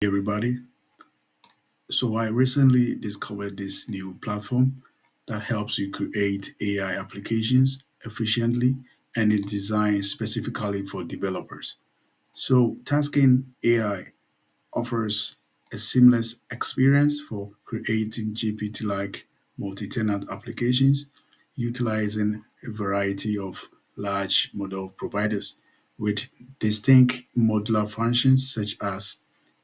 Everybody. So I recently discovered this new platform that helps you create AI applications efficiently and it's designed specifically for developers. So Tasking AI offers a seamless experience for creating GPT-like multi-tenant applications utilizing a variety of large model providers with distinct modular functions such as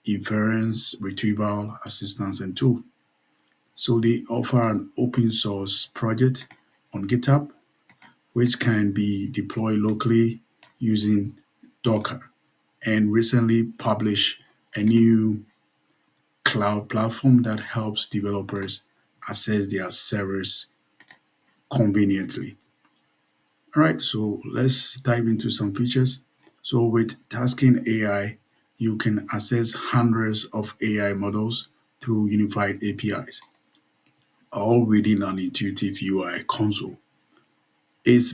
inference, retrieval, assistance, and tool. So they offer an open source project on GitHub, which can be deployed locally using Docker, and recently published a new cloud platform that helps developers access their servers conveniently. All right, so let's dive into some features. So with Tasking AI, you can access hundreds of AI models through unified APIs, all within an intuitive UI console. Its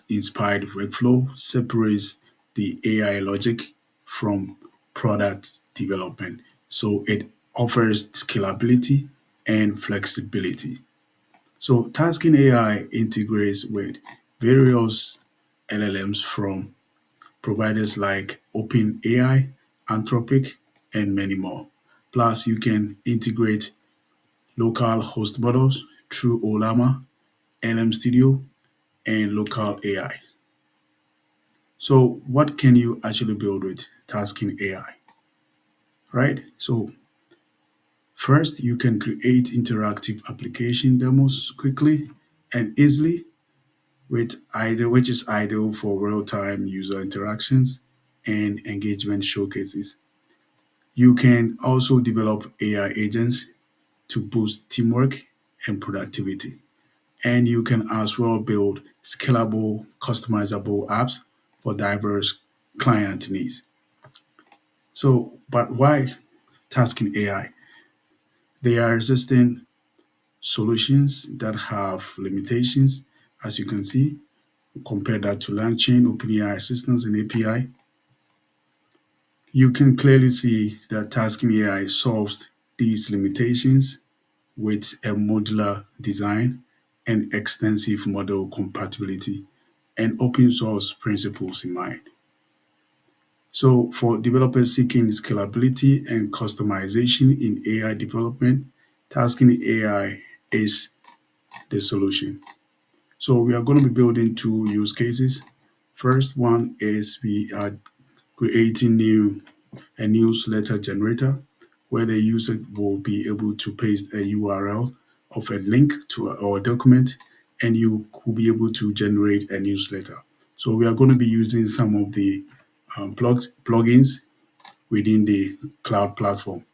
inspired workflow separates the AI logic from product development. So it offers scalability and flexibility. So Tasking AI integrates with various LLMs from providers like OpenAI, Anthropic, and many more. Plus, you can integrate local host models through OLLAMA, LM Studio, and local AI. So, what can you actually build with Tasking AI? Right? So, first, you can create interactive application demos quickly and easily which is ideal for real-time user interactions and engagement showcases. You can also develop AI agents to boost teamwork and productivity. And you can as well build scalable, customizable apps for diverse client needs. So, but why Tasking AI? They are existing solutions that have limitations, as you can see. Compare that to LangChain, OpenAI Assistance, and API, you can clearly see that Tasking AI solves these limitations with a modular design and extensive model compatibility and open source principles in mind. So, for developers seeking scalability and customization in AI development, Tasking AI is the solution. So, we are going to be building two use cases. First one is we are creating a newsletter generator where the user will be able to paste a URL of a link to our document and you will be able to generate a newsletter. So we are going to be using some of the plugins within the cloud platform.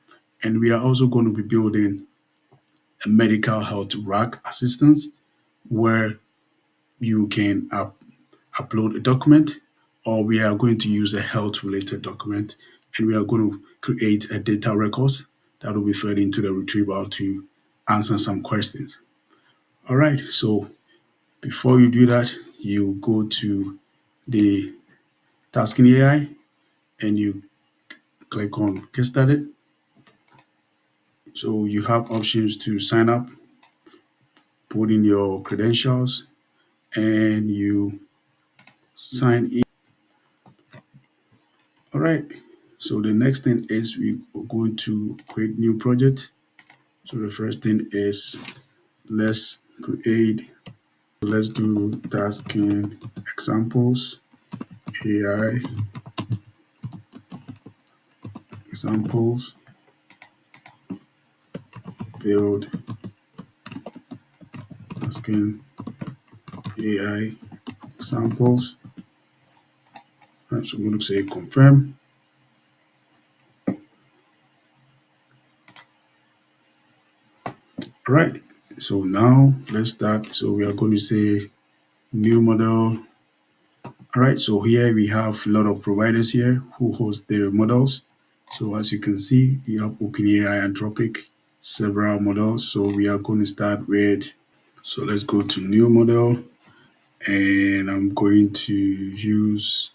And we are also going to be building a medical health rack assistance where you can upload a document, or we are going to use a health related document and we are going to create a data records that will be fed into the retrieval to answer some questions. All right, so before you do that, you go to the Tasking AI and you click on Get Started. So you have options to sign up, put in your credentials, and you sign in. All right. So the next thing is we are going to create new project. So the first thing is let's create, let's do tasking examples, AI examples, build tasking AI examples. Right, so I'm going to say confirm. All right. So now let's start. So we are going to say new model. All right, so here we have a lot of providers here who host their models. So as you can see, you have OpenAI, Anthropic, several models. So we are going to start with, so let's go to new model and I'm going to use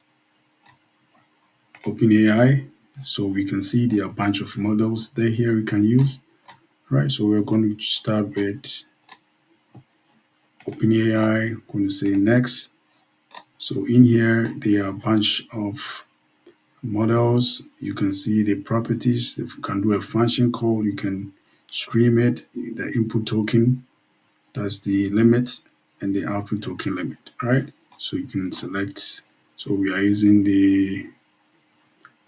OpenAI. So we can see there are a bunch of models there here we can use. Right, so we're going to start with OpenAI. Going to say next. So in here, there are a bunch of models. You can see the properties. If you can do a function call, you can stream it, the input token, that's the limit, and the output token limit. All right, so you can select. So we are using the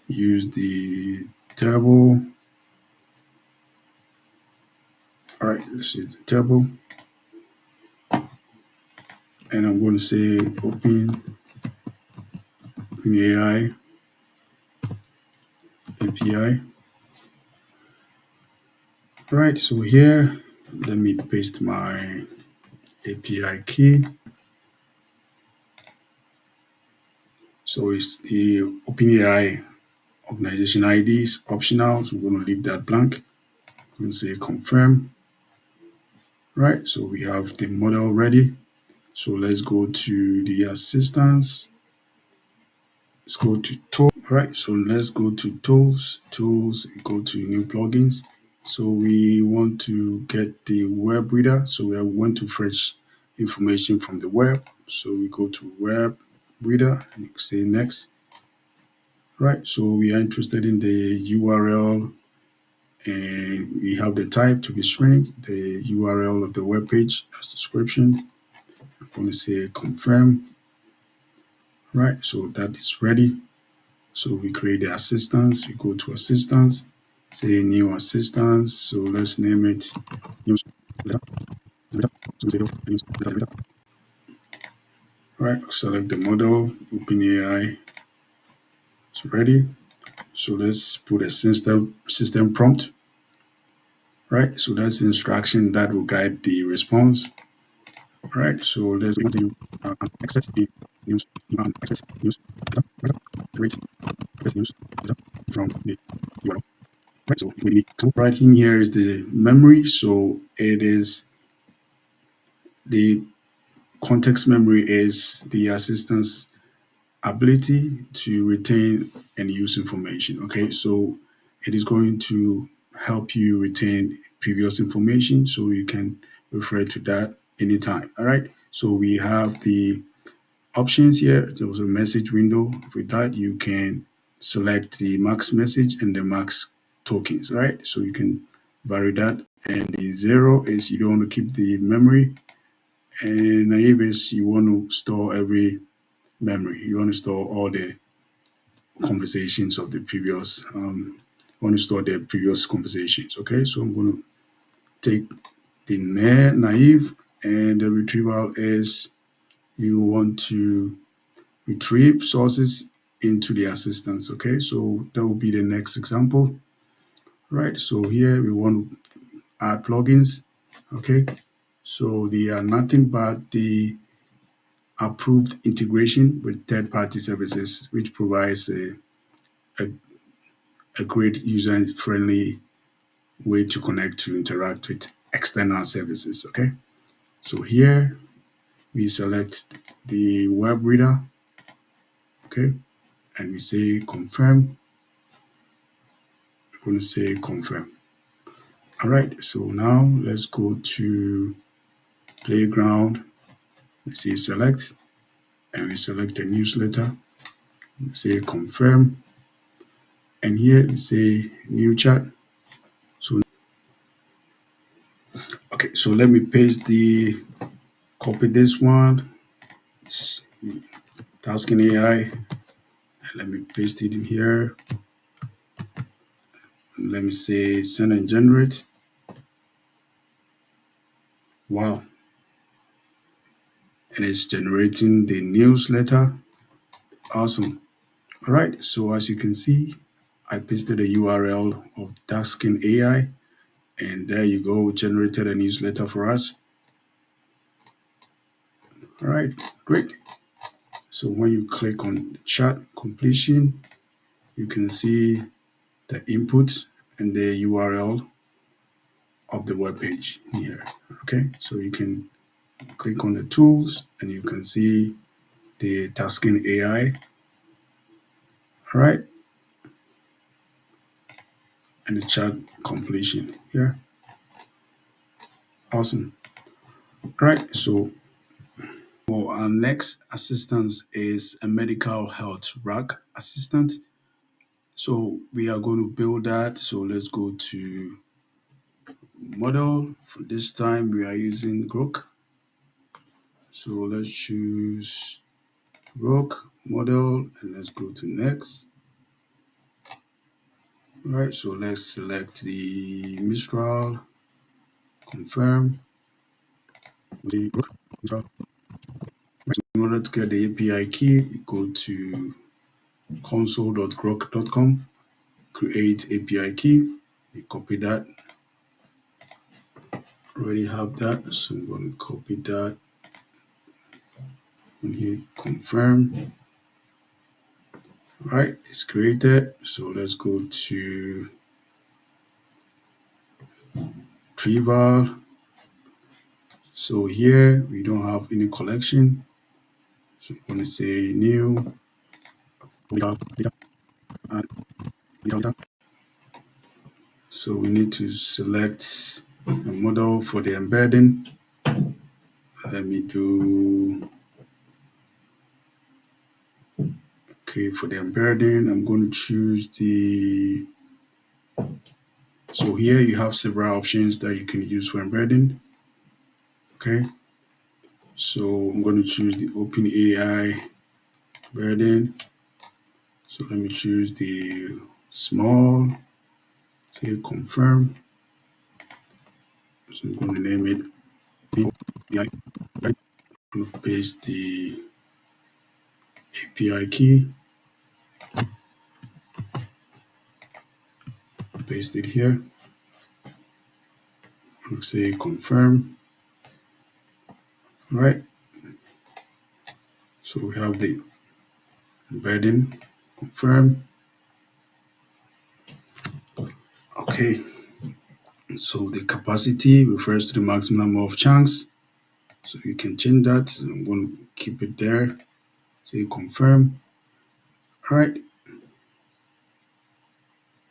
use the table. All right, let's use the table, and I'm going to say OpenAI API. All right, so here, let me paste my API key. So it's the OpenAI organization ID is optional, so we're going to leave that blank. I'm going to say confirm. Right, so we have the model ready. So let's go to the assistance. Let's go to tool. Right, so let's go to tools. Tools, go to new plugins. So we want to get the web reader. So we want to fetch information from the web. So we go to web reader and say next. Right, so we are interested in the URL and we have the type to be string, the URL of the web page as description. I'm going to say confirm. Right, so that is ready. So we create the assistance. We go to assistance, say new assistance. So let's name it news. Right, select the model, OpenAI. It's ready. So let's put a system prompt. Right, so that's the instruction that will guide the response. Right, so let's do access the news, access news, rate access news from the URL. Right, so right in here is the memory. So it is the context memory is the assistant's ability to retain and use information. Okay, so it is going to help you retain previous information so you can refer to that anytime. All right, so we have the options here. There was a message window. With that, you can select the max message and the max tokens. All right, so you can vary that. And the zero is you don't want to keep the memory, and naive is you want to store every memory. You want to store all the conversations of the previous. You want to store the previous conversations. Okay, so I'm going to take the naive, and the retrieval is you want to retrieve sources into the assistance. Okay, so that will be the next example. Right, so here we want to add plugins. Okay, so they are nothing but the approved integration with third-party services, which provides a, a great user-friendly way to connect to interact with external services. Okay, so here we select the web reader. Okay, and we say confirm. I'm going to say confirm. All right, so now let's go to playground. We say select, and we select the newsletter. We say confirm, and here we say new chat. So okay, so let me paste copy this one, tasking AI, and let me paste it in here. Let me say send and generate. Wow, and it's generating the newsletter. Awesome. All right, so as you can see, I pasted a URL of Tasking AI, and there you go, generated a newsletter for us. All right, great. So when you click on chat completion, you can see the input and the URL of the web page here. Okay, so you can click on the tools and you can see the Tasking AI. All right, and the chat completion. Yeah, awesome. Right. So for our next assistance is a medical health rack assistant. So we are going to build that. So let's go to model. For this time, we are using Groq. So let's choose Groq model and let's go to next. Right. So let's select the Mistral, confirm. The Groq Mistral. Right. So in order to get the API key, we go to console.groq.com, create API key. We copy that. Already have that. So I'm going to copy that and hit confirm. Right, it's created. So let's go to Retrieval. So here we don't have any collection. So I'm going to say new data, add data. So we need to select a model for the embedding. Let me do, okay, for the embedding, I'm going to choose the, so here you have several options that you can use for embedding. Okay, so I'm going to choose the OpenAI embedding. So let me choose the small, say confirm. So I'm going to name it API. I'm going to paste the API key, paste it here. I'm say confirm. Right. So we have the embedding, confirm. Okay. So the capacity refers to the maximum number of chunks. So you can change that. So I'm going to keep it there. Say confirm. All right.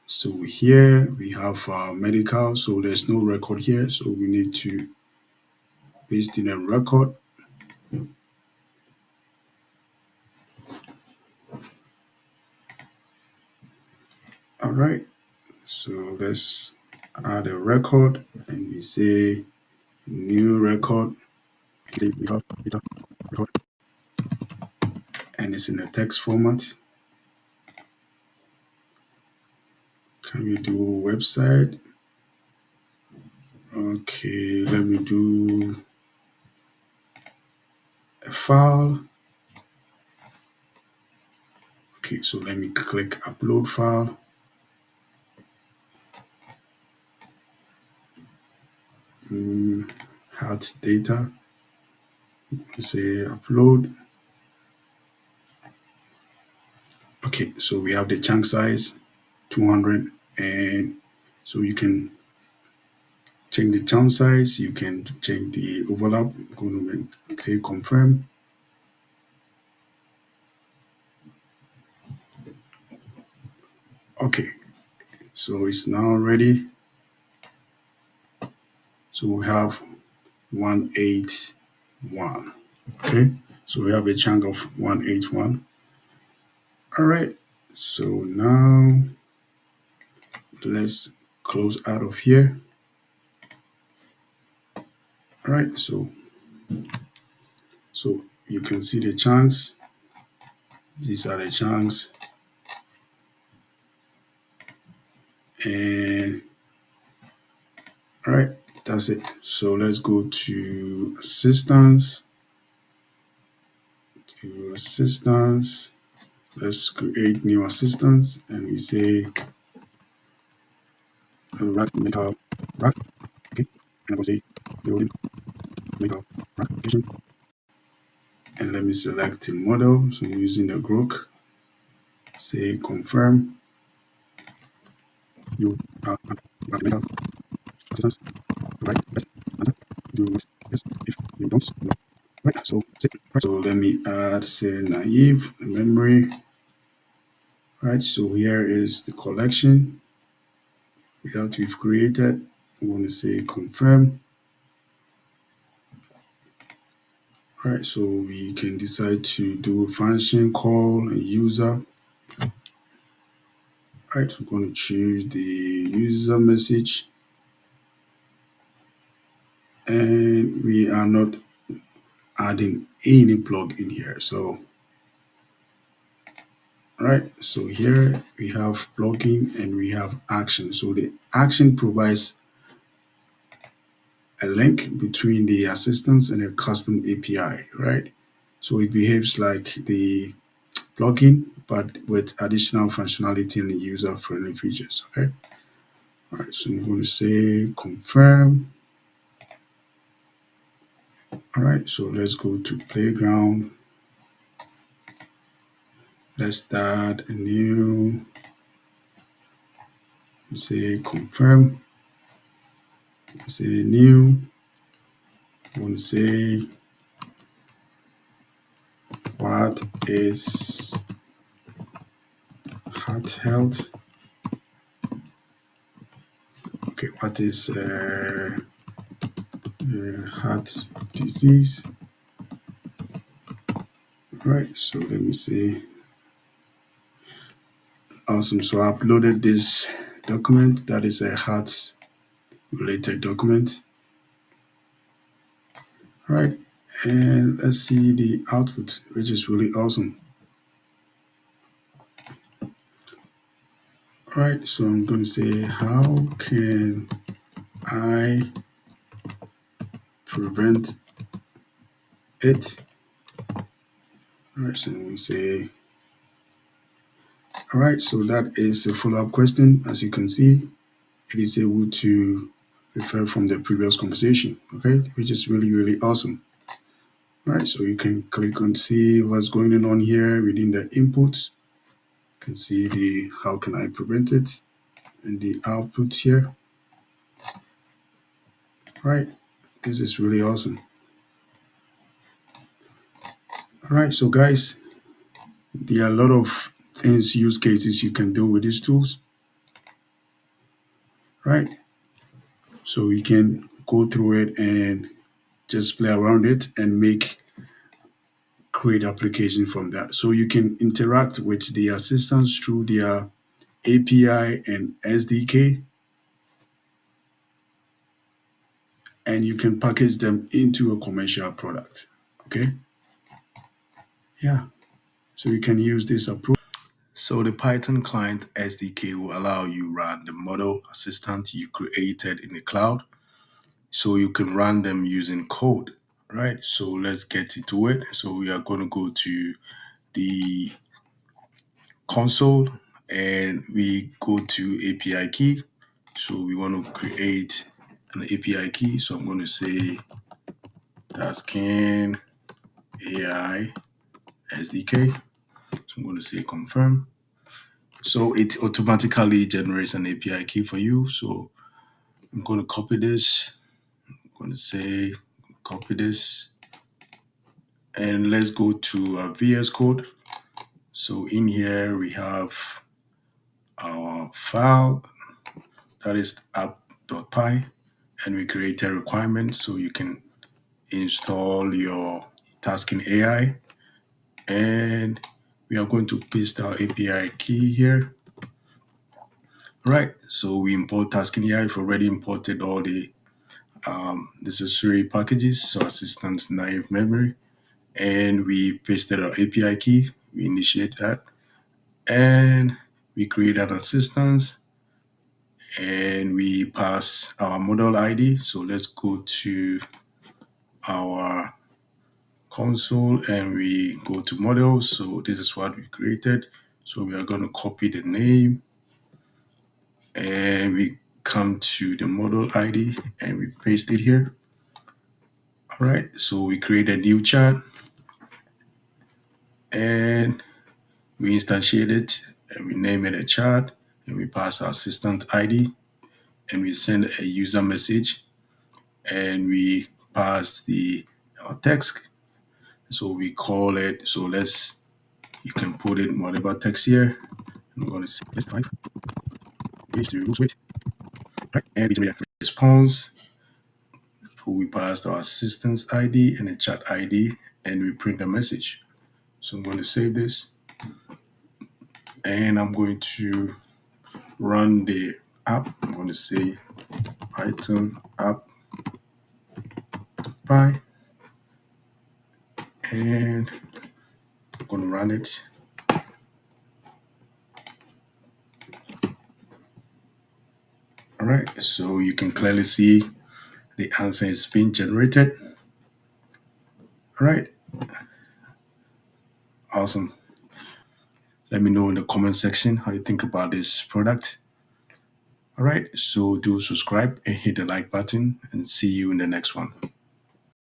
So here we have medical. So there's no record here. So we need to paste in a record. All right. So let's add a record and we say new record. Say we have data record and it's in a text format. Can we do website? Okay, let me do a file. Okay, so let me click upload file. Heart data. Say upload. Okay, so we have the chunk size 200 and so you can change the chunk size, you can change the overlap. I'm going to say confirm. Okay, so it's now ready. So we have 181. Okay, so we have a chunk of 181. All right, so now let's close out of here. All right, so you can see the chunks. These are the chunks, and all right, that's it. So let's go to assistance. To assistance, let's create new assistance, and we say rack medical rack. Okay, and I will say building medical rack application. And let me select the model. So I'm using the Groq. Say confirm. You are medical assistance. Right? Yes. Answer. Do it. Yes. If you don't, no. Right. So sit. Right. So let me add say naive memory. Right. So here is the collection. that we've created. We want to say confirm. Right, so we can decide to do a function call a user. Right, we're going to choose the user message, and we are not adding any plug in here. So, right, so here we have plugin and we have action. So the action provides a link between the assistance and a custom API, right? So it behaves like the plugin, but with additional functionality and user-friendly features. Okay. All right. So I'm going to say confirm. All right. So let's go to playground. Let's start a new. Say confirm. Say new. I want to say what is heart health? Okay. What is heart disease? Right. So let me see. Awesome. So I uploaded this document that is a heart related document. All right. And let's see the output, which is really awesome. All right. So I'm going to say, how can I prevent it? All right. So I'm going to say, all right. So that is a follow up question. As you can see, it is able to refer from the previous conversation. Okay. Which is really, really awesome. All right. So you can click on see what's going on here within the input. You can see the how can I prevent it and the output here. All right. This is really awesome. All right. So guys, there are a lot of things, use cases you can do with these tools, right? So you can go through it and just play around it and create application from that. So you can interact with the assistants through their API and SDK, and you can package them into a commercial product. Okay. Yeah. So you can use this approach. So the Python client SDK will allow you run the model assistant you created in the cloud. So you can run them using code, right? So let's get into it. So we are going to go to the console and we go to API key. So we want to create an API key. So I'm going to say Tasking AI SDK. So I'm going to say confirm. So it automatically generates an API key for you. So I'm going to copy this. I'm going to say copy this. And let's go to our VS Code. So in here we have our file that is app.py, and we create a requirement so you can install your Tasking AI, and we are going to paste our API key here. Right, so we import Tasking AI. We've already imported all the necessary packages, so assistant naive memory, and we pasted our API key. We initiate that, and we create an assistance, and we pass our model ID. So let's go to our console and we go to models. So this is what we created. So we are going to copy the name and we come to the model ID and we paste it here. All right. So we create a new chart and we instantiate it and we name it a chart and we pass our assistant ID and we send a user message and we pass the text. So we call it. So you can put in whatever text here. I'm going to say this type ways to lose weight. right? And we generate a response. So we pass our assistant's ID and a chat ID, and we print the message. So I'm going to save this, and I'm going to run the app. I'm going to say Python app py, and I'm going to run it. All right, so you can clearly see the answer is being generated. All right, awesome. Let me know in the comment section how you think about this product. All right, so do subscribe and hit the like button, and see you in the next one.